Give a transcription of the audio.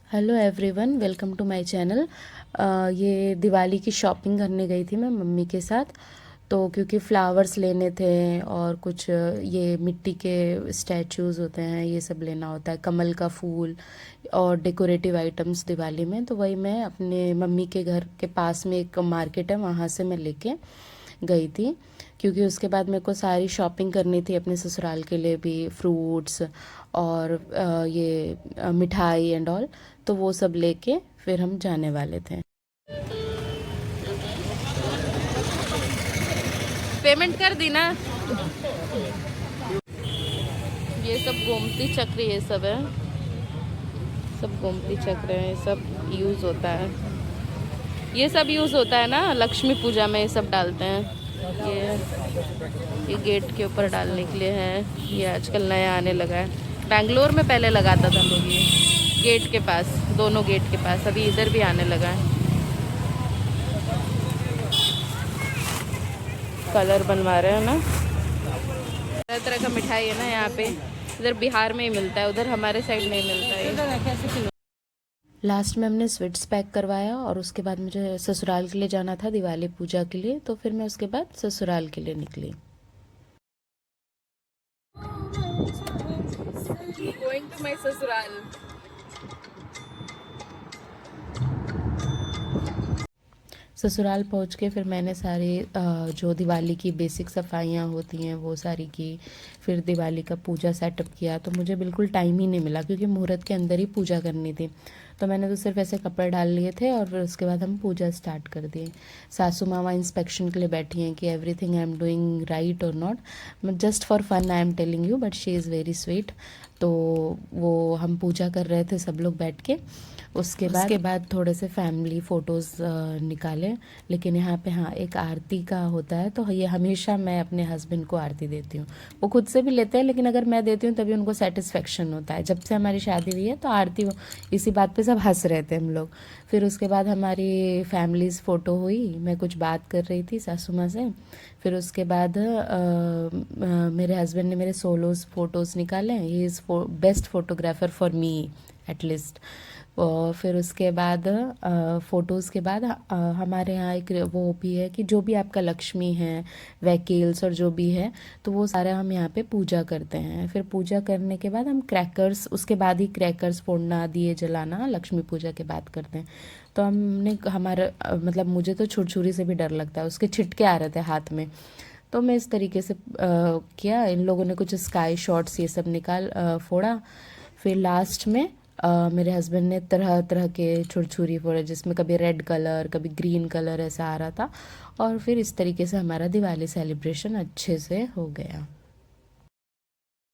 Hello everyone, welcome to my channel. ये दिवाली की shopping करने गई थी मैं मम्मी के साथ। तो क्योंकि फ्लावर्स लेने थे और कुछ ये मिट्टी के स्टैचूज़ होते हैं, ये सब लेना होता है, कमल का फूल और डेकोरेटिव आइटम्स दिवाली में। तो वही मैं अपने मम्मी के घर के पास में एक मार्केट है, वहाँ से मैं लेके गई थी। क्योंकि उसके बाद मेरे को सारी शॉपिंग करनी थी अपने ससुराल के लिए भी, फ्रूट्स और ये मिठाई एंड ऑल। तो वो सब लेके फिर हम जाने वाले थे। पेमेंट कर दी ना। ये सब गोमती चक्र, ये सब है, सब गोमती चक्र है, ये सब यूज़ होता है। ये सब यूज़ होता है ना, लक्ष्मी पूजा में ये सब डालते हैं। ये गेट के ऊपर डालने के लिए है। ये आजकल नया आने लगा है। बैंगलोर में पहले लगाता था लोग, ये गेट के पास, दोनों गेट के पास। अभी इधर भी आने लगा है। कलर बनवा रहे हैं ना। तरह तरह का मिठाई है ना यहाँ पे। इधर बिहार में ही मिलता है, उधर हमारे साइड नहीं मिलता है। लास्ट में हमने स्वीट्स पैक करवाया और उसके बाद मुझे ससुराल के लिए जाना था दिवाली पूजा के लिए। तो फिर मैं उसके बाद ससुराल के लिए निकली। गोइंग टू माय ससुराल। ससुराल पहुंच के फिर मैंने सारी जो दिवाली की बेसिक सफाइयाँ होती हैं वो सारी की। फिर दिवाली का पूजा सेटअप किया। तो मुझे बिल्कुल टाइम ही नहीं मिला क्योंकि मुहूर्त के अंदर ही पूजा करनी थी। तो मैंने तो सिर्फ ऐसे कपड़े डाल लिए थे और फिर उसके बाद हम पूजा स्टार्ट कर दिए। सासू मामा इंस्पेक्शन के लिए बैठी हैं कि everything I am doing right और not. Just for fun I am telling you, but she is very sweet. तो वो हम पूजा कर रहे थे सब लोग बैठ के। उसके बाद थोड़े से फैमिली फ़ोटोज़ निकाले। लेकिन यहाँ पे हाँ, एक आरती का होता है। तो ये हमेशा मैं अपने हस्बैंड को आरती देती हूँ। वो खुद से भी लेते हैं, लेकिन अगर मैं देती हूँ तभी उनको सेटिस्फेक्शन होता है। जब से हमारी शादी हुई है तो आरती, इसी बात पे सब हंस रहे थे हम लोग। फिर उसके बाद हमारी फैमिलीज़ फ़ोटो हुई। मैं कुछ बात कर रही थी सासू माँ से। फिर उसके बाद मेरे हस्बैंड ने मेरे सोलोज फ़ोटोज़ निकाले। He is best photographer for me at least. और फिर उसके बाद फ़ोटोज़ के बाद हमारे यहाँ एक वो भी है कि जो भी आपका लक्ष्मी है, वैकेल्स और जो भी है, तो वो सारा हम यहाँ पे पूजा करते हैं। फिर पूजा करने के बाद हम क्रैकर्स, उसके बाद ही क्रैकर्स फोड़ना, दिए जलाना लक्ष्मी पूजा के बाद करते हैं। तो हमने हमारा मतलब मुझे तो छुरछुरी से भी डर लगता है, उसके छिटके आ रहे थे हाथ में। तो मैं इस तरीके से किया। इन लोगों ने कुछ स्काई शॉट्स ये सब फोड़ा। फिर लास्ट में मेरे हस्बैंड ने तरह तरह के छुरछुरी फोड़े, जिसमें कभी रेड कलर, कभी ग्रीन कलर ऐसा आ रहा था। और फिर इस तरीके से हमारा दिवाली सेलिब्रेशन अच्छे से हो गया।